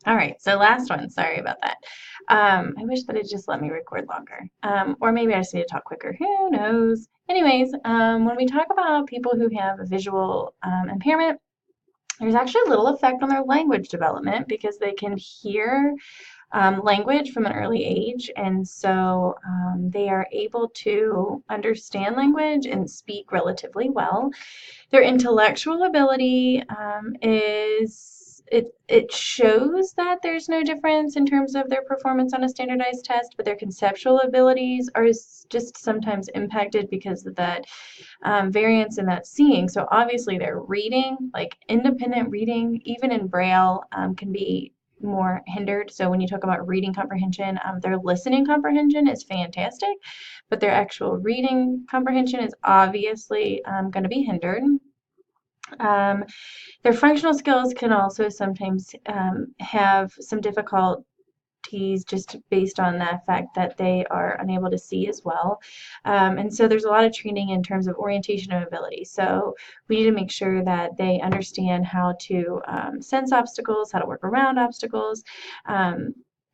All right, so last one. Sorry about that. I wish that it just let me record longer. Or maybe I just need to talk quicker. Who knows? Anyways, when we talk about people who have a visual impairment, there's actually little effect on their language development because they can hear language from an early age, and so they are able to understand language and speak relatively well. Their intellectual ability it shows that there's no difference in terms of their performance on a standardized test, but their conceptual abilities are just sometimes impacted because of that variance in that seeing. So obviously their reading, like independent reading, even in Braille, can be more hindered. So when you talk about reading comprehension, their listening comprehension is fantastic, but their actual reading comprehension is obviously going to be hindered. Um, their functional skills can also sometimes have some difficulties just based on the fact that they are unable to see as well. And so there's a lot of training in terms of orientation and ability. So we need to make sure that they understand how to sense obstacles, how to work around obstacles.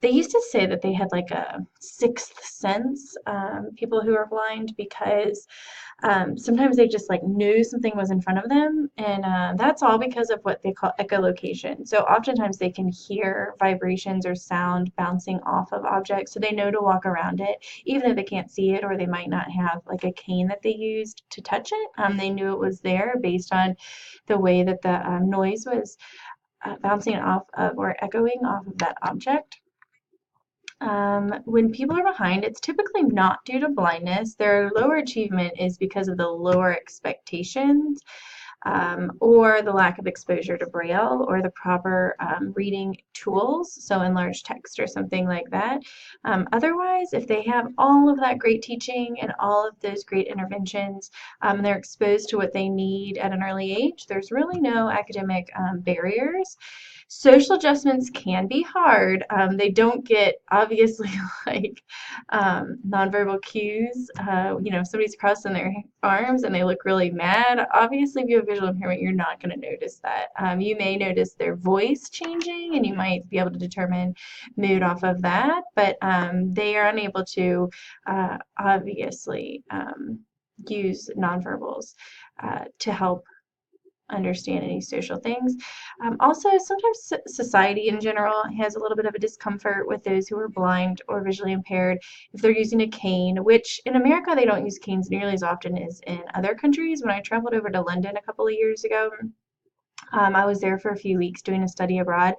They used to say that they had like a sixth sense, people who are blind, because sometimes they just like knew something was in front of them, and that's all because of what they call echolocation. So oftentimes they can hear vibrations or sound bouncing off of objects, so they know to walk around it, even if they can't see it, or they might not have like a cane that they used to touch it. They knew it was there based on the way that the noise was bouncing off of or echoing off of that object. When people are behind, it's typically not due to blindness. Their lower achievement is because of the lower expectations, or the lack of exposure to Braille or the proper reading tools, so enlarged text or something like that. Otherwise, if they have all of that great teaching and all of those great interventions, they're exposed to what they need at an early age, there's really no academic barriers. Social adjustments can be hard. They don't get obviously like nonverbal cues. If somebody's crossing their arms and they look really mad, obviously if you have visual impairment, you're not going to notice that. You may notice their voice changing, and you might be able to determine mood off of that, but they are unable to obviously use nonverbals to help understand any social things. Also, sometimes society in general has a little bit of a discomfort with those who are blind or visually impaired if they're using a cane, which in America they don't use canes nearly as often as in other countries. When I traveled over to London a couple of years ago, I was there for a few weeks doing a study abroad,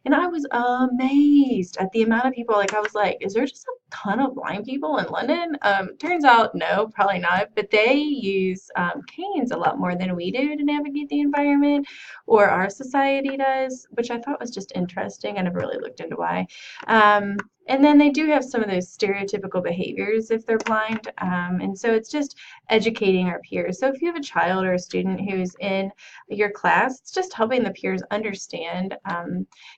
and I was amazed at the amount of people. Like, I was like, is there just a ton of blind people in London? Turns out, no, probably not. But they use canes a lot more than we do to navigate the environment, or our society does, which I thought was just interesting. I never really looked into why. And then they do have some of those stereotypical behaviors if they're blind. And so it's just educating our peers. So if you have a child or a student who's in your class, it's just helping the peers understand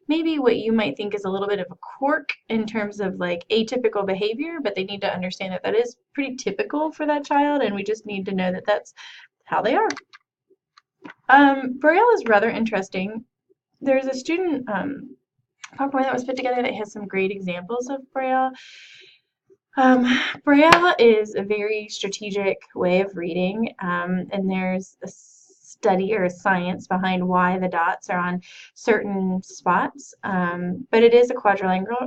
maybe what you might think is a little bit of a quirk in terms of like atypical behavior, but they need to understand that that is pretty typical for that child, and we just need to know that that's how they are. Braille is rather interesting. There's a student PowerPoint that was put together that has some great examples of Braille. Braille is a very strategic way of reading, and there's a study or a science behind why the dots are on certain spots. But it is a quadrilangular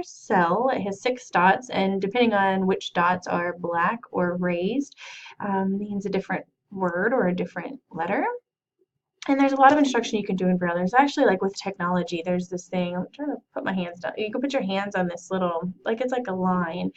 cell. It has 6 dots, and depending on which dots are black or raised, means a different word or a different letter. And there's a lot of instruction you can do in Braille. There's actually, like with technology, there's this thing. I'm trying to put my hands down. You can put your hands on this little, like it's like a line,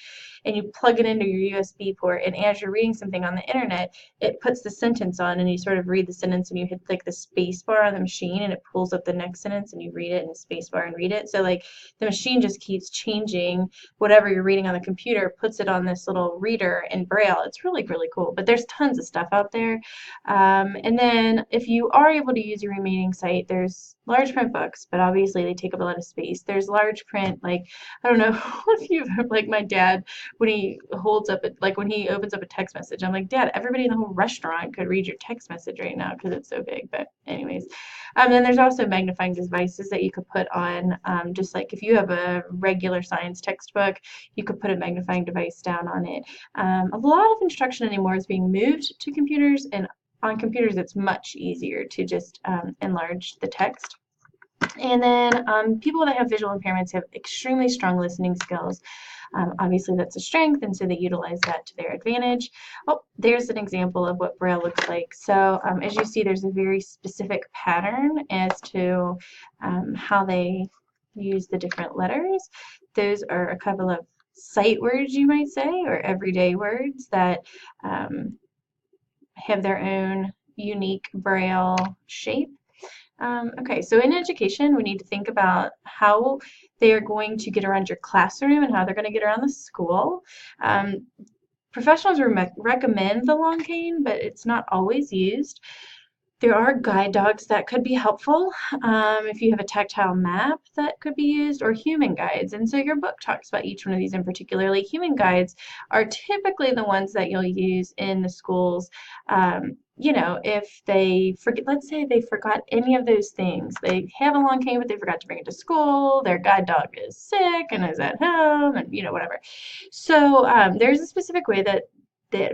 and you plug it into your USB port. And as you're reading something on the internet, it puts the sentence on, and you sort of read the sentence, and you hit like the space bar on the machine, and it pulls up the next sentence, and you read it in the space bar and read it. So like the machine just keeps changing whatever you're reading on the computer, puts it on this little reader in Braille. It's really, really cool. But there's tons of stuff out there. And then if you are able to use your remaining site, there's large print books, but obviously they take up a lot of space. There's large print, like, I don't know if you've, like my dad, when he holds up, like when he opens up a text message, I'm like, Dad, everybody in the whole restaurant could read your text message right now because it's so big. But anyways, then there's also magnifying devices that you could put on, just like if you have a regular science textbook, you could put a magnifying device down on it. A lot of instruction anymore is being moved to computers, and on computers it's much easier to just enlarge the text. And then people that have visual impairments have extremely strong listening skills. Obviously that's a strength, and so they utilize that to their advantage. Oh, there's an example of what Braille looks like. So as you see, there's a very specific pattern as to how they use the different letters. Those are a couple of sight words, you might say, or everyday words that have their own unique Braille shape. Okay, so in education, we need to think about how they are going to get around your classroom and how they're going to get around the school. Professionals recommend the long cane, but it's not always used. There are guide dogs that could be helpful if you have a tactile map that could be used, or human guides. And so your book talks about each one of these in particular. Human guides are typically the ones that you'll use in the schools. You know, if they forget, let's say they forgot any of those things. They have a long cane, but they forgot to bring it to school. Their guide dog is sick and is at home, and whatever. So there's a specific way that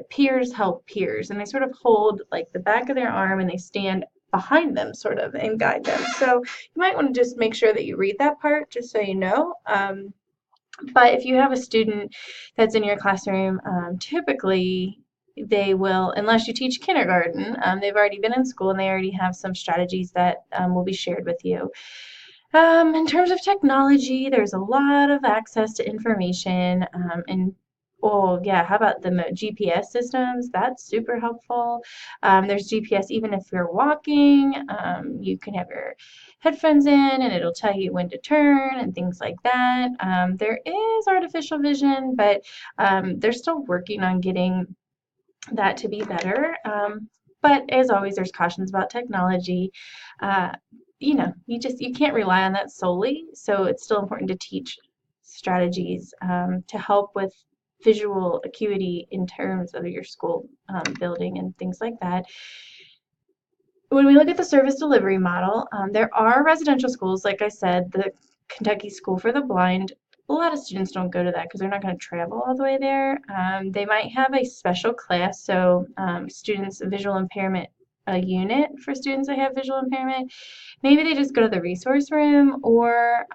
peers help peers, and they sort of hold like the back of their arm and they stand behind them sort of and guide them. So you might want to just make sure that you read that part just so you know. But if you have a student that's in your classroom, typically they will, unless you teach kindergarten, they've already been in school and they already have some strategies that will be shared with you. In terms of technology, there's a lot of access to information, and oh yeah, how about the GPS systems? That's super helpful. There's GPS even if you're walking. You can have your headphones in and it'll tell you when to turn and things like that. There is artificial vision, but they're still working on getting that to be better. But as always, there's cautions about technology. You can't rely on that solely, so it's still important to teach strategies to help with visual acuity in terms of your school building and things like that. When we look at the service delivery model, there are residential schools, like I said, the Kentucky School for the Blind. A lot of students don't go to that because they're not going to travel all the way there. They might have a special class, so students, visual impairment, a unit for students that have visual impairment. Maybe they just go to the resource room, or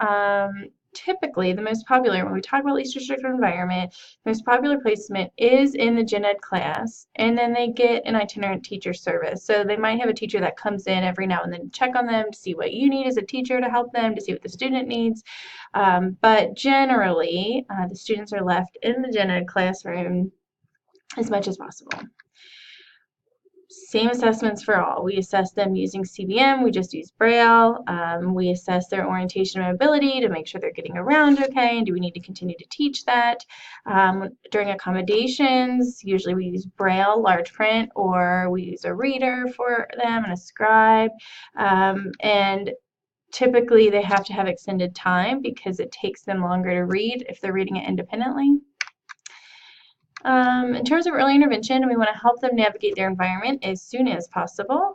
typically the most popular, when we talk about least restrictive environment, the most popular placement is in the gen ed class, and then they get an itinerant teacher service. So they might have a teacher that comes in every now and then to check on them, to see what you need as a teacher to help them, to see what the student needs. But generally, the students are left in the gen ed classroom as much as possible. Same assessments for all. We assess them using CBM. We just use Braille. We assess their orientation and mobility to make sure they're getting around okay, and do we need to continue to teach that? During accommodations, usually we use Braille, large print, or we use a reader for them and a scribe. And typically they have to have extended time because it takes them longer to read if they're reading it independently. In terms of early intervention, we want to help them navigate their environment as soon as possible,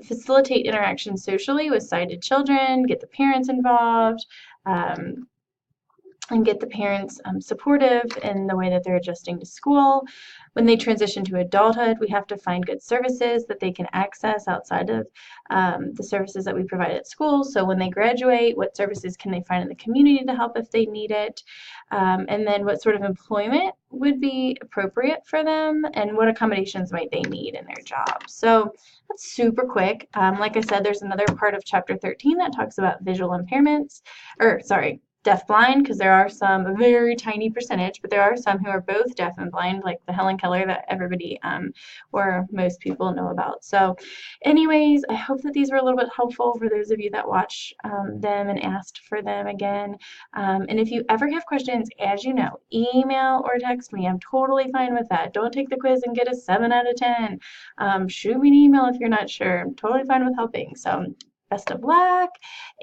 facilitate interaction socially with sighted children, get the parents involved, and get the parents supportive in the way that they're adjusting to school. When they transition to adulthood, we have to find good services that they can access outside of the services that we provide at school. So when they graduate, what services can they find in the community to help if they need it? And then what sort of employment would be appropriate for them, and what accommodations might they need in their job. So that's super quick. Like I said, there's another part of chapter 13 that talks about visual impairments, deafblind, because there are some, a very tiny percentage, but there are some who are both deaf and blind, like the Helen Keller that everybody or most people know about. So anyways, I hope that these were a little bit helpful for those of you that watch them and asked for them again. And if you ever have questions, as you know, email or text me. I'm totally fine with that. Don't take the quiz and get a 7 out of 10. Shoot me an email if you're not sure. I'm totally fine with helping. So best of luck,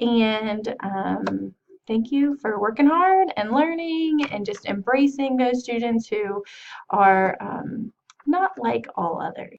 and thank you for working hard and learning and just embracing those students who are not like all others.